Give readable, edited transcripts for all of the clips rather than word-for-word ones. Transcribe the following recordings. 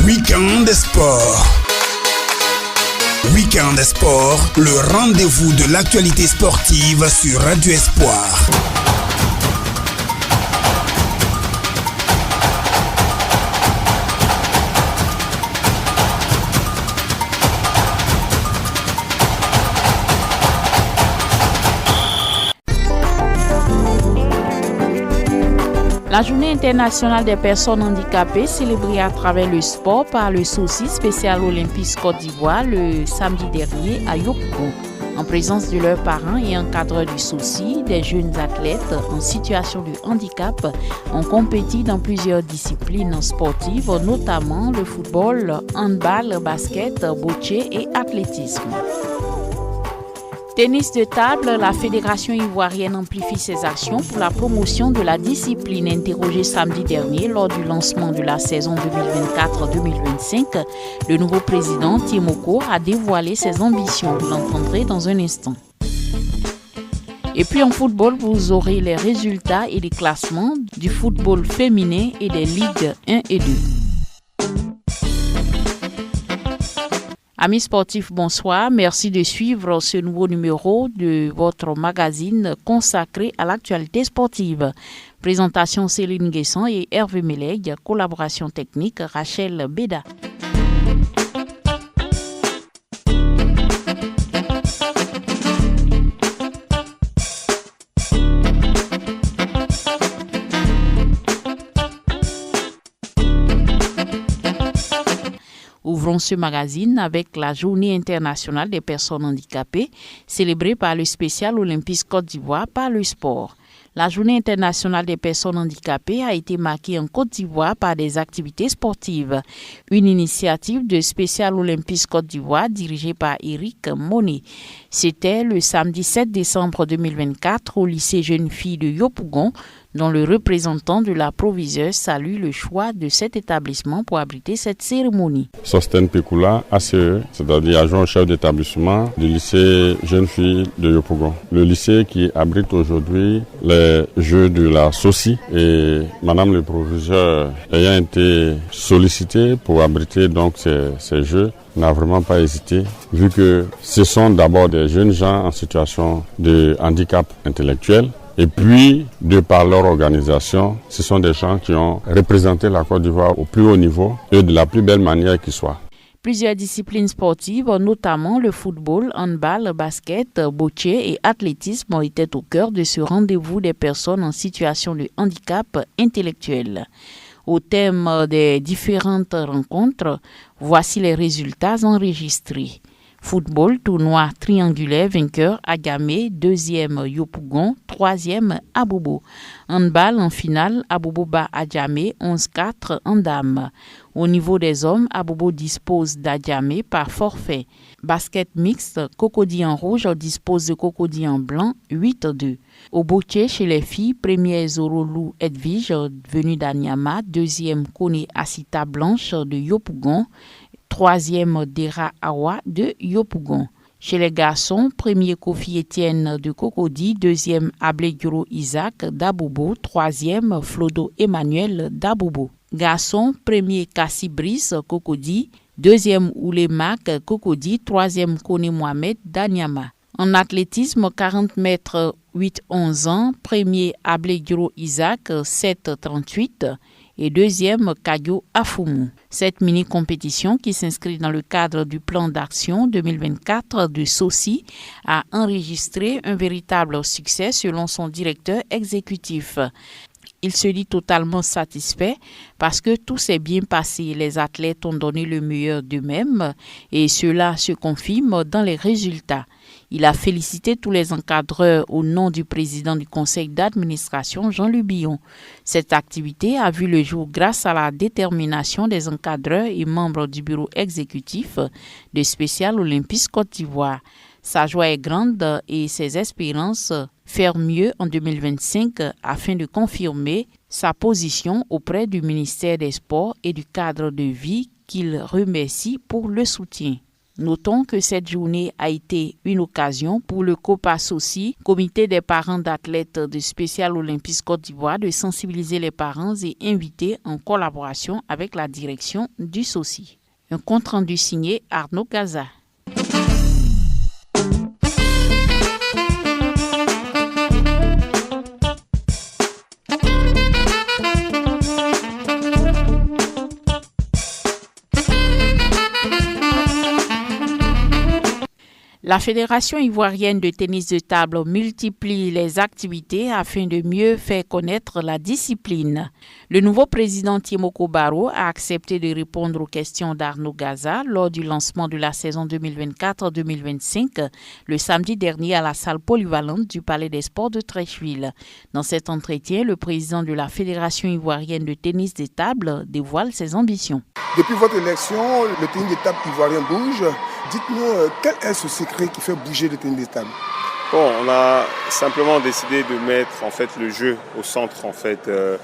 Week-end Sport. Week-end Sport, le rendez-vous de l'actualité sportive sur Radio Espoir. La Journée internationale des personnes handicapées, célébrée à travers le sport par le SOSI spécial Olympique Côte d'Ivoire le samedi dernier à Yopougon. En présence de leurs parents et encadreurs du SOSI, des jeunes athlètes en situation de handicap ont compéti dans plusieurs disciplines sportives, notamment le football, handball, basket, bocce et athlétisme. Tennis de table, la Fédération ivoirienne amplifie ses actions pour la promotion de la discipline. Interrogé samedi dernier lors du lancement de la saison 2024-2025, le nouveau président Timoko a dévoilé ses ambitions. Vous l'entendrez dans un instant. Et puis en football, vous aurez les résultats et les classements du football féminin et des ligues 1 et 2. Amis sportifs, bonsoir. Merci de suivre ce nouveau numéro de votre magazine consacré à l'actualité sportive. Présentation Céline Guesson et Hervé Meleg, collaboration technique Rachel Beda. Ouvrons ce magazine avec la Journée internationale des personnes handicapées, célébrée par le spécial Olympique Côte d'Ivoire par le sport. La Journée internationale des personnes handicapées a été marquée en Côte d'Ivoire par des activités sportives. Une initiative de spécial Olympique Côte d'Ivoire dirigée par Eric Monet. C'était le samedi 7 décembre 2024 au lycée Jeune Fille de Yopougon, dont le représentant de la proviseure salue le choix de cet établissement pour abriter cette cérémonie. Sosten Pekula, ACE, c'est-à-dire adjoint au chef d'établissement du lycée Jeune Fille de Yopougon. Le lycée qui abrite aujourd'hui les Jeux de la SOSI et Madame le proviseur ayant été sollicitée pour abriter donc ces Jeux, n'a vraiment pas hésité, vu que ce sont d'abord des jeunes gens en situation de handicap intellectuel. Et puis, de par leur organisation, ce sont des gens qui ont représenté la Côte d'Ivoire au plus haut niveau et de la plus belle manière qui soit. Plusieurs disciplines sportives, notamment le football, handball, basket, bocce et athlétisme, étaient au cœur de ce rendez-vous des personnes en situation de handicap intellectuel. Au thème des différentes rencontres, voici les résultats enregistrés. Football, tournoi triangulaire, vainqueur Agamé, deuxième Yopougon, troisième Abobo. Handball en finale, Abobo bat Adjamé, 11-4 en dames. Au niveau des hommes, Abobo dispose d'Adjamé par forfait. Basket mixte, Cocody en rouge dispose de Cocody en blanc, 8-2. Au bocce chez les filles, premier Zorolou Edwige, venu d'Anyama, deuxième Kone Asita Blanche de Yopougon, troisième Dera Awa de Yopougon. Chez les garçons, premier Kofi Etienne de Cocody, deuxième Ableguro Isaac d'Abobo, troisième Flodo Emmanuel d'Abobo. Garçons, premier Kassi Brice Cocody, deuxième Oulemak Cocody, troisième Kone Mohamed d'Anyama. En athlétisme, 40 mètres 8-11 ans, premier Ableguro Isaac 7-38 et deuxième Kagyo Afumu. Cette mini-compétition qui s'inscrit dans le cadre du plan d'action 2024 du SOSI a enregistré un véritable succès selon son directeur exécutif. Il se dit totalement satisfait parce que tout s'est bien passé. Les athlètes ont donné le meilleur d'eux-mêmes et cela se confirme dans les résultats. Il a félicité tous les encadreurs au nom du président du conseil d'administration, Jean-Luc Billon. Cette activité a vu le jour grâce à la détermination des encadreurs et membres du bureau exécutif de Spécial Olympique Côte d'Ivoire. Sa joie est grande et ses espérances faire mieux en 2025 afin de confirmer sa position auprès du ministère des Sports et du cadre de vie qu'il remercie pour le soutien. Notons que cette journée a été une occasion pour le COPASOCI, Comité des parents d'athlètes de Special Olympics Côte d'Ivoire, de sensibiliser les parents et inviter en collaboration avec la direction du SOCI. Un compte rendu signé Arnaud Gaza. La Fédération ivoirienne de tennis de table multiplie les activités afin de mieux faire connaître la discipline. Le nouveau président Tiemoko Baro a accepté de répondre aux questions d'Arnaud Gaza lors du lancement de la saison 2024-2025 le samedi dernier à la salle polyvalente du Palais des Sports de Treichville. Dans cet entretien, le président de la Fédération ivoirienne de tennis de table dévoile ses ambitions. Depuis votre élection, le tennis de table ivoirien bouge. Dites-nous, quel est ce secret qui fait bouger le tennis de table? Bon, on a simplement décidé de mettre en fait le jeu au centre en fait de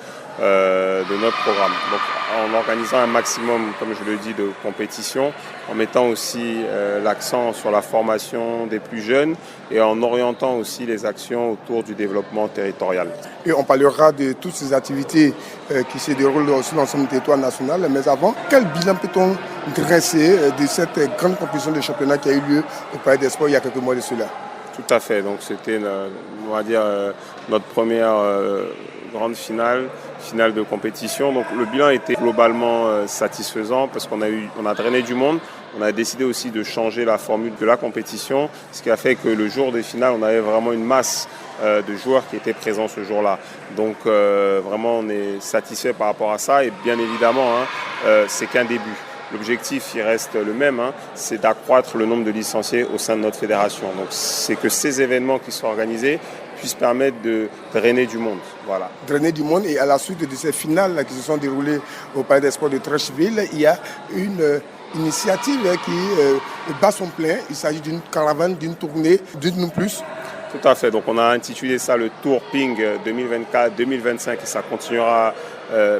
notre programme. Donc, en organisant un maximum, comme je le dis, de compétitions, en mettant aussi l'accent sur la formation des plus jeunes et en orientant aussi les actions autour du développement territorial. Et on parlera de toutes ces activités qui se déroulent sur l'ensemble du territoire national. Mais avant, quel bilan peut-on dresser de cette grande compétition de championnat qui a eu lieu au Palais des Sports il y a quelques mois de cela? Tout à fait. Donc c'était, on va dire, notre première grande finale de compétition. Donc le bilan était globalement satisfaisant parce qu'on a drainé du monde. On a décidé aussi de changer la formule de la compétition, ce qui a fait que le jour des finales, on avait vraiment une masse de joueurs qui étaient présents ce jour-là. Donc vraiment, on est satisfait par rapport à ça. Et bien évidemment, c'est qu'un début. L'objectif, il reste le même, c'est d'accroître le nombre de licenciés au sein de notre fédération. Donc c'est que ces événements qui sont organisés puissent permettre de drainer du monde. Voilà. Drainer du monde, et à la suite de ces finales qui se sont déroulées au Palais des Sports de Treichville, il y a une initiative qui bat son plein. Il s'agit d'une caravane, d'une tournée. Dites-nous plus. Tout à fait. Donc on a intitulé ça le Tour Ping 2024-2025 et ça continuera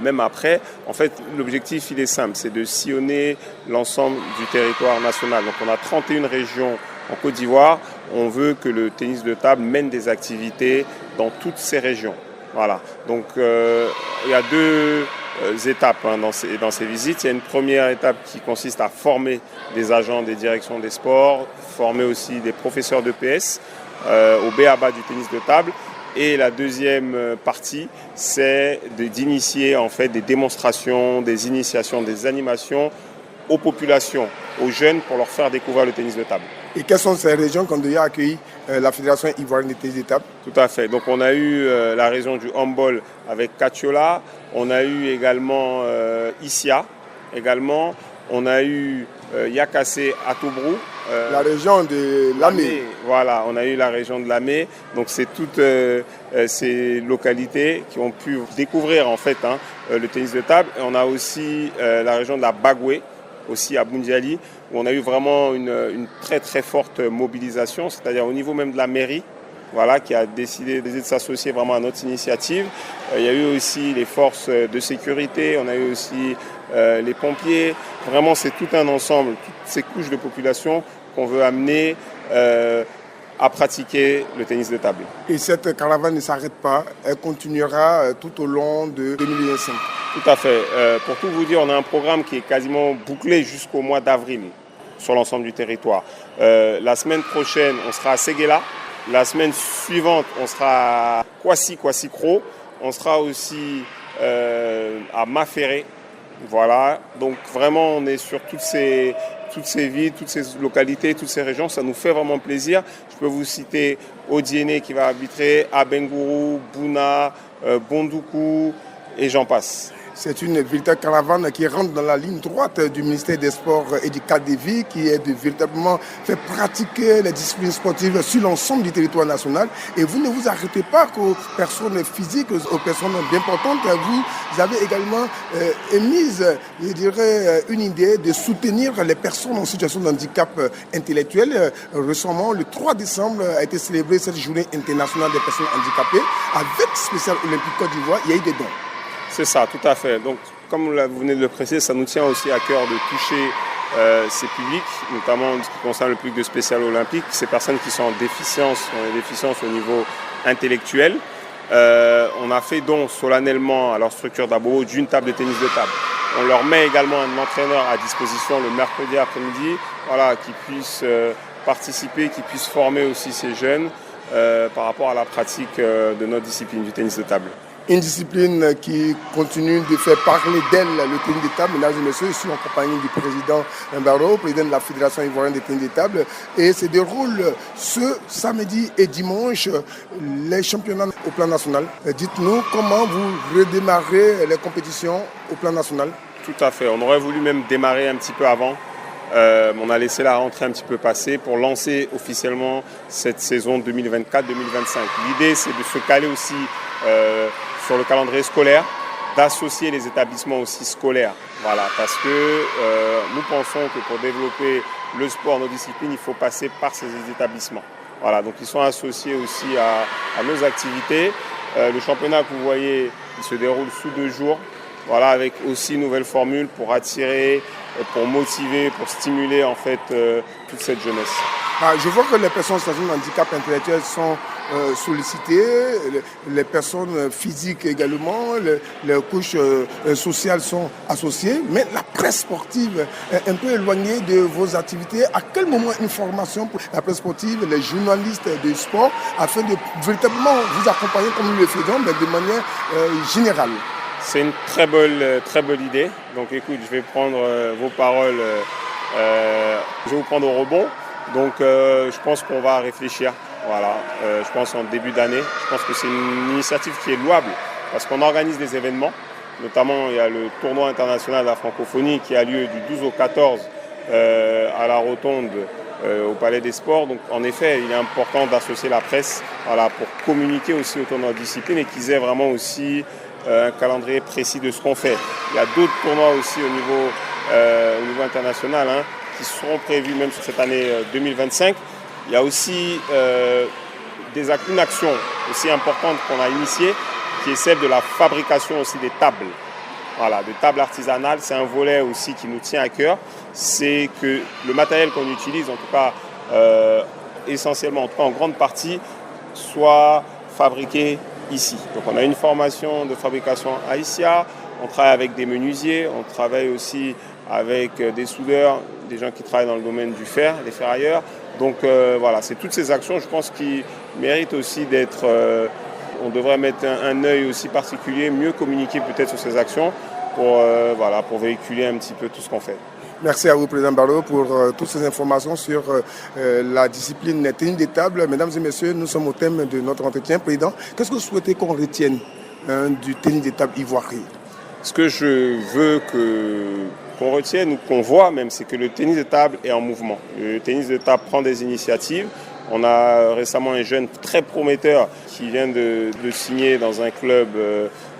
même après. En fait, l'objectif, il est simple, c'est de sillonner l'ensemble du territoire national. Donc on a 31 régions en Côte d'Ivoire. On veut que le tennis de table mène des activités dans toutes ces régions. Voilà. Donc il y a deux étapes dans ces visites. Il y a une première étape qui consiste à former des agents des directions des sports, former aussi des professeurs d'EPS au b.a.-ba du tennis de table. Et la deuxième partie, c'est d'initier en fait des démonstrations, des initiations, des animations aux populations, aux jeunes pour leur faire découvrir le tennis de table. Et quelles sont ces régions qui ont déjà accueilli la Fédération ivoirienne de tennis de table? Tout à fait. Donc on a eu la région du Humboldt avec Katiola, on a eu également Issia, également, on a eu Yakassé à Tobrou. La région de Lamé. Voilà, on a eu la région de Lamé. Donc c'est toutes ces localités qui ont pu découvrir en fait le tennis de table. Et on a aussi la région de la Bagoué, aussi à Boundiali, où on a eu vraiment une très très forte mobilisation, c'est-à-dire au niveau même de la mairie, voilà, qui a décidé de s'associer vraiment à notre initiative. Il y a eu aussi les forces de sécurité, on a eu aussi les pompiers. Vraiment, c'est tout un ensemble, toutes ces couches de population qu'on veut amener à pratiquer le tennis de table. Et cette caravane ne s'arrête pas, elle continuera tout au long de 2025. Tout à fait. Pour tout vous dire, on a un programme qui est quasiment bouclé jusqu'au mois d'avril sur l'ensemble du territoire. La semaine prochaine, on sera à Séguéla. La semaine suivante, on sera à Kwasi-Kwasi-Kro. On sera aussi à Maféré. Voilà. Donc vraiment, on est sur toutes ces villes, toutes ces localités, toutes ces régions. Ça nous fait vraiment plaisir. Je peux vous citer Odiéné qui va arbitrer, Abengourou, Bouna, Bondoukou et j'en passe. C'est une véritable caravane qui rentre dans la ligne droite du ministère des Sports et du cadre de vie, qui est de véritablement faire pratiquer les disciplines sportives sur l'ensemble du territoire national. Et vous ne vous arrêtez pas qu'aux personnes physiques, aux personnes bien portantes. Vous avez également émise, je dirais, une idée de soutenir les personnes en situation de handicap intellectuel. Récemment, le 3 décembre, a été célébrée cette journée internationale des personnes handicapées. Avec Special Olympics Côte d'Ivoire, il y a eu des dons. C'est ça, tout à fait. Donc, comme vous venez de le préciser, ça nous tient aussi à cœur de toucher ces publics, notamment en ce qui concerne le public de spécial olympique, ces personnes qui sont en déficience, au niveau intellectuel. On a fait don solennellement à leur structure d'Abo d'une table de tennis de table. On leur met également un entraîneur à disposition le mercredi après-midi, qui puisse participer, qui puisse former aussi ces jeunes par rapport à la pratique de notre discipline du tennis de table. Une discipline qui continue de faire parler d'elle, le tennis de table. Mesdames et messieurs, je suis en compagnie du président Barreau, président de la Fédération ivoirienne de tennis de table. Et se déroule ce samedi et dimanche les championnats au plan national. Dites-nous comment vous redémarrez les compétitions au plan national. Tout à fait. On aurait voulu même démarrer un petit peu avant. On a laissé la rentrée un petit peu passer pour lancer officiellement cette saison 2024-2025. L'idée, c'est de se caler aussi sur le calendrier scolaire, d'associer les établissements aussi scolaires. Parce que nous pensons que pour développer le sport, nos disciplines, il faut passer par ces établissements. Donc ils sont associés aussi à nos activités. Le championnat que vous voyez, il se déroule sous 2 jours. Avec aussi une nouvelle formule pour attirer, pour motiver, pour stimuler en fait toute cette jeunesse. Je vois que les personnes en situation de handicap intellectuel sont sollicitées, les personnes physiques également, les couches sociales sont associées, mais la presse sportive est un peu éloignée de vos activités. À quel moment une formation pour la presse sportive, les journalistes de sport, afin de véritablement vous accompagner comme nous le faisons, mais de manière générale? C'est une très belle idée. Donc écoute, je vais prendre vos paroles, je vais vous prendre au rebond. Donc je pense qu'on va réfléchir. Je pense en début d'année. Je pense que c'est une initiative qui est louable parce qu'on organise des événements. Notamment, il y a le tournoi international de la francophonie qui a lieu du 12 au 14 à la Rotonde au Palais des Sports. Donc en effet, il est important d'associer la presse pour communiquer aussi autour de notre discipline et qu'ils aient vraiment aussi un calendrier précis de ce qu'on fait. Il y a d'autres tournois aussi au niveau international qui seront prévus même sur cette année 2025. Il y a aussi une action aussi importante qu'on a initiée qui est celle de la fabrication aussi des tables. Des tables artisanales. C'est un volet aussi qui nous tient à cœur. C'est que le matériel qu'on utilise, en tout cas essentiellement, en tout cas en grande partie, soit fabriqué ici. Donc on a une formation de fabrication à ICIA, on travaille avec des menuisiers, on travaille aussi avec des soudeurs, des gens qui travaillent dans le domaine du fer, des ferrailleurs. Donc c'est toutes ces actions, je pense, qui méritent aussi d'être... on devrait mettre un œil aussi particulier, mieux communiquer peut-être sur ces actions pour véhiculer un petit peu tout ce qu'on fait. Merci à vous, Président Barreau, pour toutes ces informations sur la discipline tennis de table. Mesdames et messieurs, nous sommes au thème de notre entretien. Président, qu'est-ce que vous souhaitez qu'on retienne du tennis de table ivoirien? Ce que je veux qu'on retienne ou qu'on voit même, c'est que le tennis de table est en mouvement. Le tennis de table prend des initiatives. On a récemment un jeune très prometteur qui vient de signer dans un club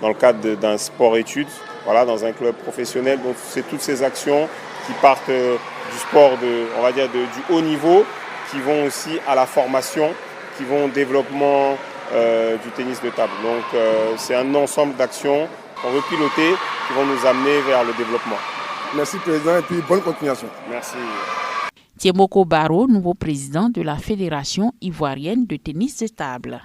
dans le cadre d'un sport-études, dans un club professionnel. Donc c'est toutes ces actions qui partent du sport du haut niveau, qui vont aussi à la formation, qui vont au développement du tennis de table. Donc c'est un ensemble d'actions qu'on veut piloter, qui vont nous amener vers le développement. Merci Président et puis bonne continuation. Merci. Thiemoko Barreau, nouveau président de la Fédération ivoirienne de tennis de table.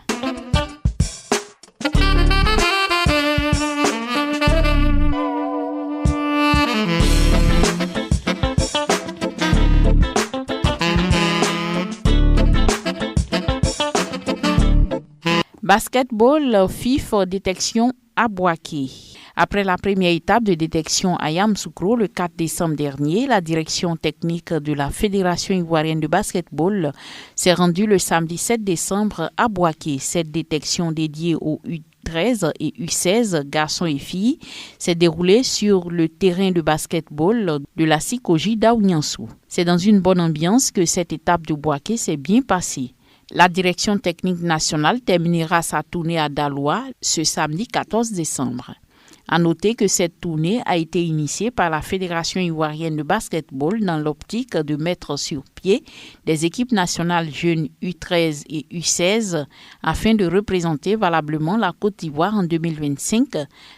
Basketball, FIF détection à Bouaké. Après la première étape de détection à Yamoussoukro le 4 décembre dernier, la direction technique de la Fédération ivoirienne de basketball s'est rendue le samedi 7 décembre à Bouaké. Cette détection dédiée aux U13 et U16, garçons et filles, s'est déroulée sur le terrain de basketball de la Sikoji d'Aouniansou. C'est dans une bonne ambiance que cette étape de Bouaké s'est bien passée. La direction technique nationale terminera sa tournée à Daloa ce samedi 14 décembre. À noter que cette tournée a été initiée par la Fédération ivoirienne de basketball dans l'optique de mettre sur pied des équipes nationales jeunes U13 et U16 afin de représenter valablement la Côte d'Ivoire en 2025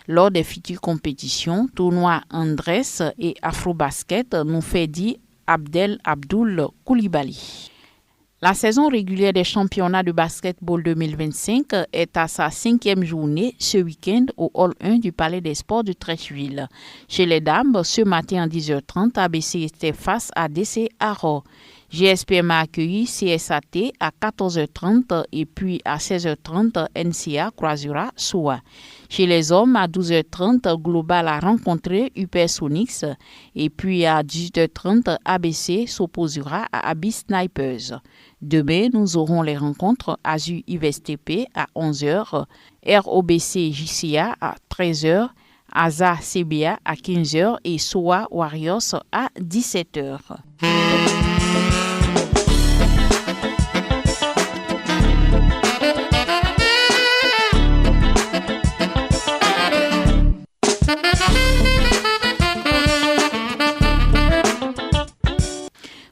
lors des futures compétitions, tournois Andrés et Afrobasket, nous fait dit Abdel Abdoul Koulibaly. La saison régulière des championnats de basketball 2025 est à sa 5e journée ce week-end au Hall 1 du Palais des Sports de Trècheville. Chez les dames, ce matin à 10h30, ABC était face à DC Aro. GSPM a accueilli CSAT à 14h30 et puis à 16h30, NCA croisera Soa. Chez les hommes, à 12h30, Global a rencontré UPS Onyx et puis à 18h30, ABC s'opposera à Abyss Snipers. Demain, nous aurons les rencontres ASU IVSTP à 11h, ROBC JCA à 13h, ASA CBA à 15h et SOA Warriors à 17h.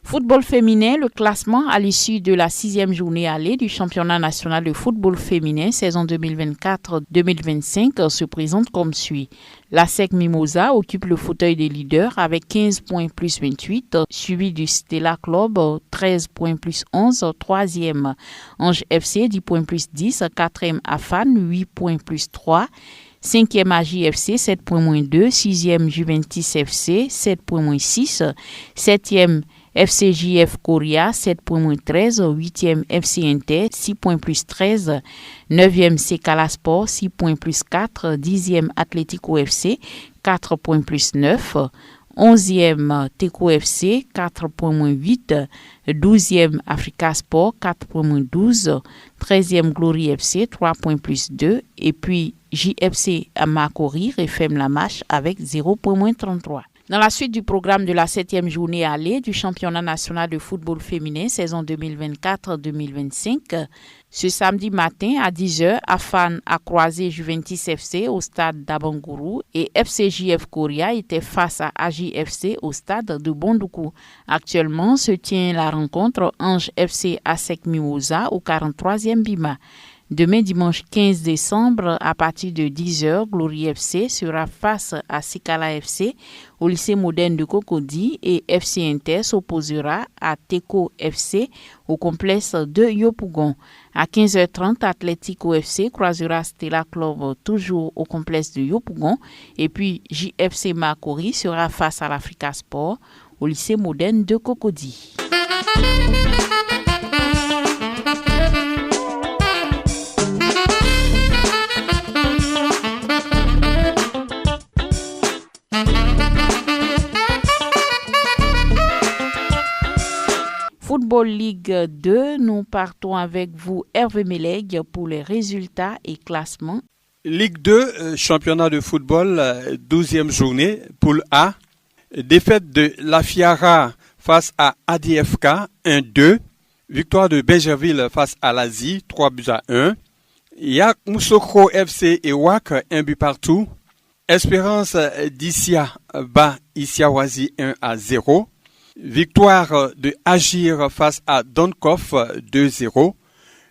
Football féminin, le classement à l'issue de la 6e journée allée du championnat national de football féminin saison 2024-2025 se présente comme suit. La SEC Mimosa occupe le fauteuil des leaders avec 15 points plus 28, suivi du Stella Club 13 points plus 11, 3e Ange FC 10 points plus 10, 4e Afan 8 points plus 3, 5e AJFC 7 points moins 2, 6e Juventus FC 7 points moins 6, 7e FCJF Korea 7 points moins 13, 8e FC Inter 6 points plus 13, 9e Sekala Sport 6 points plus 4, 10e Atlético FC 4 points plus 9, 11e Teco FC 4 points moins 8, 12e Africa Sport 4 points moins 12, 13e Glory FC 3 points plus 2 et puis JFC Makori referme la marche avec 0 points moins 33. Dans la suite du programme de la 7e journée allée du championnat national de football féminin saison 2024-2025, ce samedi matin à 10h, Afan a croisé Juventus FC au stade d'Abangourou et FCJF Korea était face à AJFC au stade de Bondoukou. Actuellement se tient la rencontre Ange FC ASEC Mimosa au 43e Bima. Demain, dimanche 15 décembre, à partir de 10h, Glory FC sera face à Sikala FC au lycée moderne de Cocody et FC Inter s'opposera à Teco FC au complexe de Yopougon. À 15h30, Atlético FC croisera Stella Club toujours au complexe de Yopougon et puis JFC Makori sera face à l'Africa Sport au lycée moderne de Cocody. Football Ligue 2, nous partons avec vous Hervé Meleg pour les résultats et classements. Ligue 2, championnat de football, 12e journée, poule A. Défaite de La Fiara face à ADFK, 1-2. Victoire de Bégerville face à l'Asie, 3-1. Yak Moussokro FC et WAC, 1 but partout. Espérance d'Issia bat Issiawazi 1-0. Victoire de Agir face à Donkoff 2-0.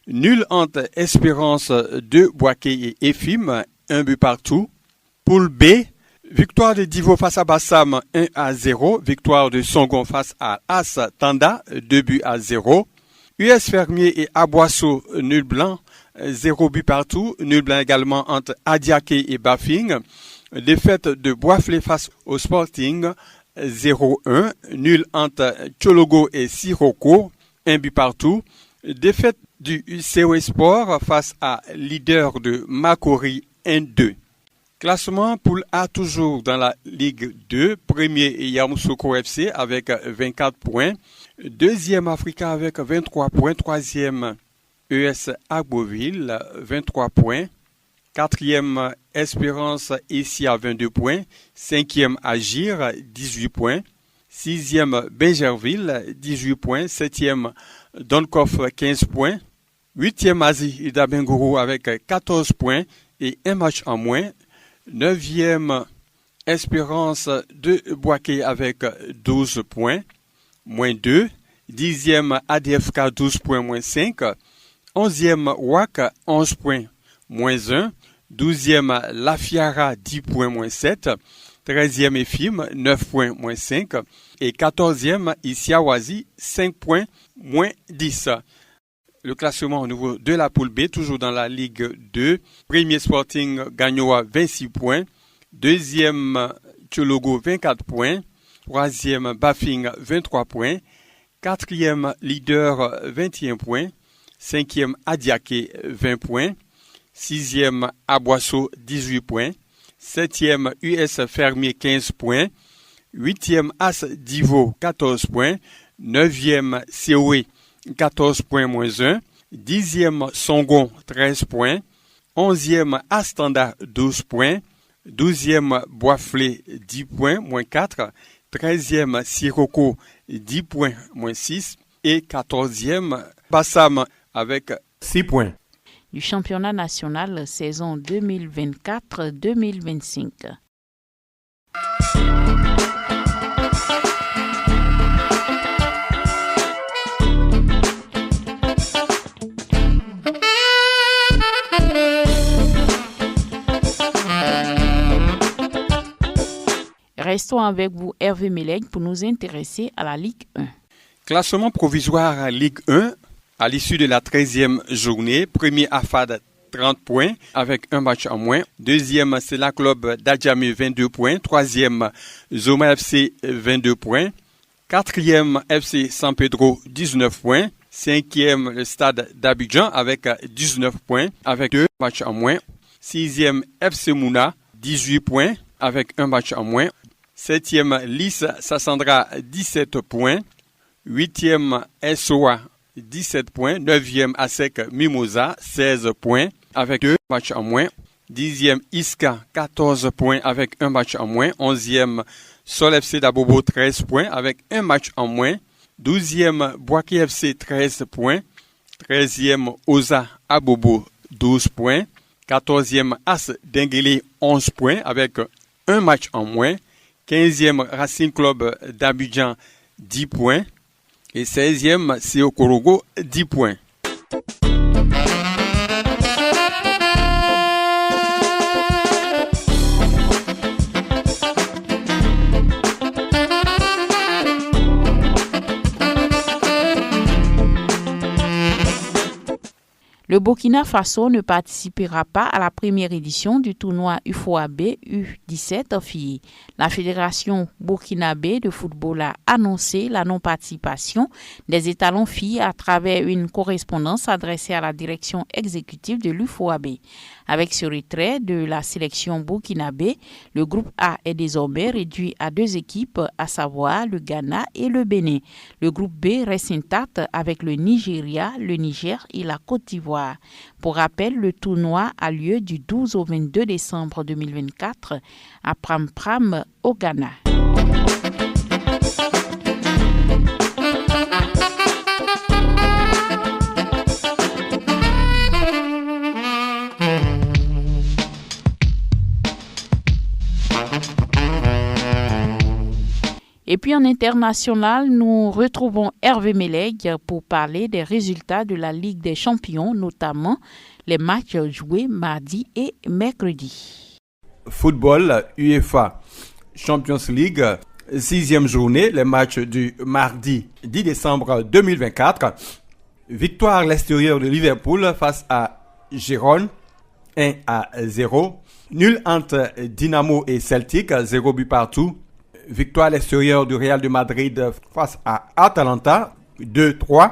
Nul entre Espérance de Boaké et Efim, 1 but partout. Poule B, victoire de Divo face à Bassam 1-0. Victoire de Songon face à As Tanda 2-0. US Fermier et Aboisseau nul blanc 0 but partout. Nul blanc également entre Adiaké et Bafing. Défaite de Boisflé face au Sporting 0-1, nul entre Tchologo et Siroko, 1 but partout. Défaite du CO Sport face à leader de Makori 1-2. Classement poule A toujours dans la Ligue 2. Premier Yamoussoukro FC avec 24 points. Deuxième Africa avec 23 points. Troisième ES Agboville 23 points. Quatrième Espérance ici à 22 points. Cinquième Agir 18 points. Sixième Bégerville 18 points. Septième Donkoff 15 points. Huitième Asie d'Abengourou avec 14 points et un match en moins. 9e, Espérance de Boaké avec 12 points, moins 2. 10e, ADFK 12 points, moins 5. 11e, WAC 11 points, moins 1. 12e, La Fiara 10 points, moins 7. 13e, EFIM 9 points, moins 5. Et 14e, Issiawazi 5 points, moins 10. Le classement au niveau de la poule B, toujours dans la Ligue 2. Premier Sporting Gagnoa 26 points. Deuxième Tchologo 24 points. Troisième Bafing 23 points. Quatrième Leader 21 points. Cinquième Adiaké 20 points. Sixième Aboisseau 18 points. Septième US Fermier 15 points. Huitième As Divo 14 points. Neuvième COE 14 points moins 1. 10e Songon 13 points. 11e Astanda 12 points. 12e Boisflé 10 points moins 4. 13e Siroko 10 points moins 6. Et 14e Bassam avec 6 points. Du championnat national saison 2024-2025. Restons avec vous, Hervé Meleg, pour nous intéresser à la Ligue 1. Classement provisoire Ligue 1 à l'issue de la 13e journée. Premier AFAD 30 points avec un match en moins. Deuxième, c'est la club d'Adjamé 22 points. Troisième, Zoma FC 22 points. Quatrième, FC San Pedro 19 points. Cinquième, le stade d'Abidjan avec 19 points avec 2 matchs en moins. Sixième, FC Mouna 18 points avec un match en moins. Septième, Lys Sassandra 17 points. Huitième, SOA 17 points. Neuvième, ASEC Mimosa 16 points avec 2 matchs en moins. Dixième, Iska 14 points avec un match en moins. Onzième, Sol FC d'Abobo 13 points avec un match en moins. 12e, Boaké FC 13 points. 13e, Oza Abobo 12 points. 14e, As Denguele 11 points avec un match en moins. 15e, Racing Club d'Abidjan 10 points. Et 16e, CO Korogo 10 points. Le Burkina Faso ne participera pas à la première édition du tournoi UFOAB U17 filles. La Fédération burkinabé de football a annoncé la non-participation des étalons filles à travers une correspondance adressée à la direction exécutive de l'UFOAB. Avec ce retrait de la sélection burkinabé, le groupe A est désormais réduit à 2 équipes, à savoir le Ghana et le Bénin. Le groupe B reste intact avec le Nigeria, le Niger et la Côte d'Ivoire. Pour rappel, le tournoi a lieu du 12 au 22 décembre 2024 à Pram-Pram au Ghana. Et puis en international, nous retrouvons Hervé Meleg pour parler des résultats de la Ligue des Champions, notamment les matchs joués mardi et mercredi. Football UEFA Champions League, 6e journée, les matchs du mardi 10 décembre 2024. Victoire à l'extérieur de Liverpool face à Gérone, 1-0. Nul entre Dynamo et Celtic, 0 but partout. Victoire à l'extérieur du Real de Madrid face à Atalanta, 2-3.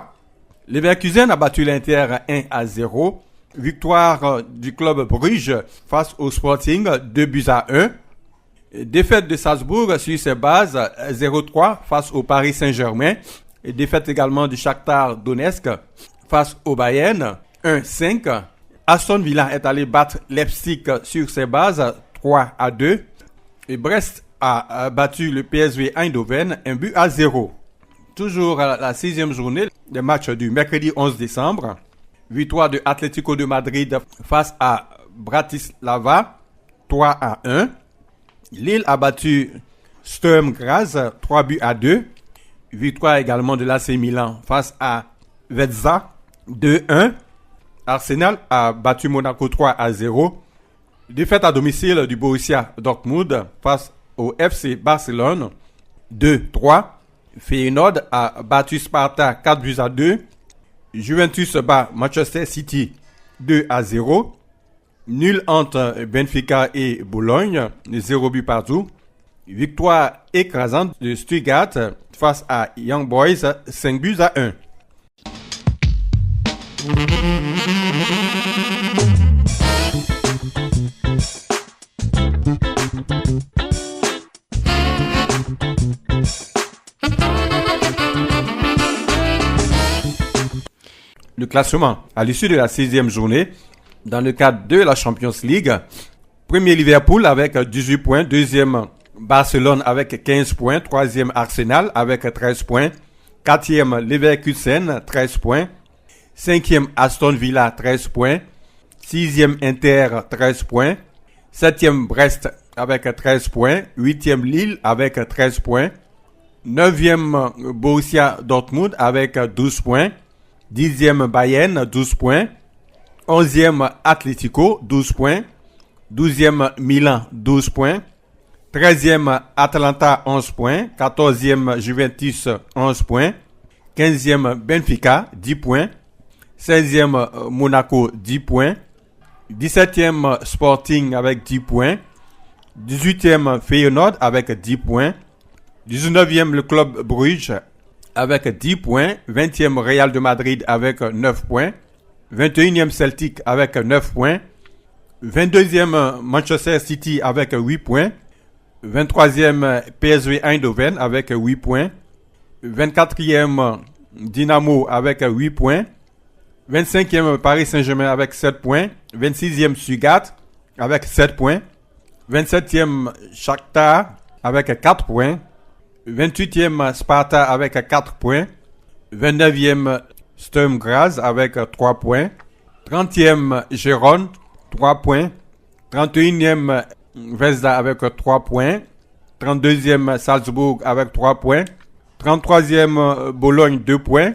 Leverkusen a battu l'Inter 1-0. Victoire du club Bruges face au Sporting, 2-1. Défaite de Salzbourg sur ses bases, 0-3 face au Paris Saint-Germain. Et défaite également du Shakhtar Donetsk face au Bayern, 1-5. Aston Villa est allé battre Leipzig sur ses bases, 3-2. Et Brest a battu le PSV Eindhoven 1-0. Toujours à la 6e journée, des matchs du mercredi 11 décembre. Victoire de Atlético de Madrid face à Bratislava 3-1. Lille a battu Sturm Graz 3-2. Victoire également de l'AC Milan face à Vezza 2-1. Arsenal a battu Monaco 3-0. Défaite à domicile du Borussia Dortmund face au FC Barcelone 2-3. Feyenoord a battu Sparta 4-2. Juventus bat Manchester City 2-0. Nul entre Benfica et Bologne, 0 but partout. Victoire écrasante de Stuttgart face à Young Boys, 5-1. Le classement à l'issue de la 6e journée dans le cadre de la Champions League. Premier Liverpool avec 18 points, deuxième Barcelone avec 15 points, troisième Arsenal avec 13 points, quatrième Leverkusen 13 points, cinquième Aston Villa 13 points, sixième Inter 13 points, septième Brest avec 13 points, huitième Lille avec 13 points, neuvième Borussia Dortmund avec 12 points, 10e Bayern, 12 points. 11e Atlético, 12 points. 12e Milan, 12 points. 13e Atalanta, 11 points. 14e Juventus, 11 points. 15e Benfica, 10 points. 16e Monaco, 10 points. 17e Sporting avec 10 points. 18e Feyenoord avec 10 points. 19e le Club Bruges avec 10 points, 20e Real de Madrid avec 9 points, 21e Celtic avec 9 points, 22e Manchester City avec 8 points, 23e PSV Eindhoven avec 8 points, 24e Dynamo avec 8 points, 25e Paris Saint-Germain avec 7 points, 26e Stuttgart avec 7 points, 27e Shakhtar avec 4 points, 28e Sparta avec 4 points. 29e Sturm Graz avec 3 points. 30e Gérone, 3 points. 31e Vezda avec 3 points. 32e Salzbourg avec 3 points. 33e Bologne, 2 points.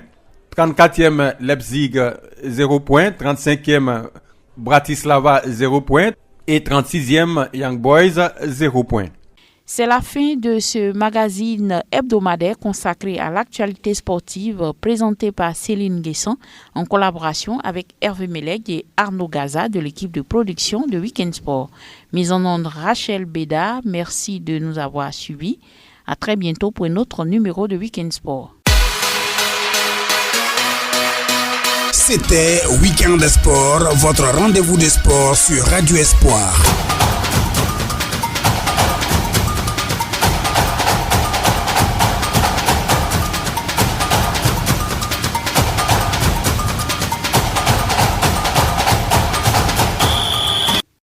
34e Leipzig, 0 points. 35e Bratislava, 0 points. Et 36e Young Boys, 0 points. C'est la fin de ce magazine hebdomadaire consacré à l'actualité sportive présenté par Céline Guesson en collaboration avec Hervé Melek et Arnaud Gaza de l'équipe de production de Weekend Sport. Mise en onde Rachel Béda, merci de nous avoir suivis. À très bientôt pour un autre numéro de Weekend Sport. C'était Weekend Sport, votre rendez-vous de sport sur Radio Espoir.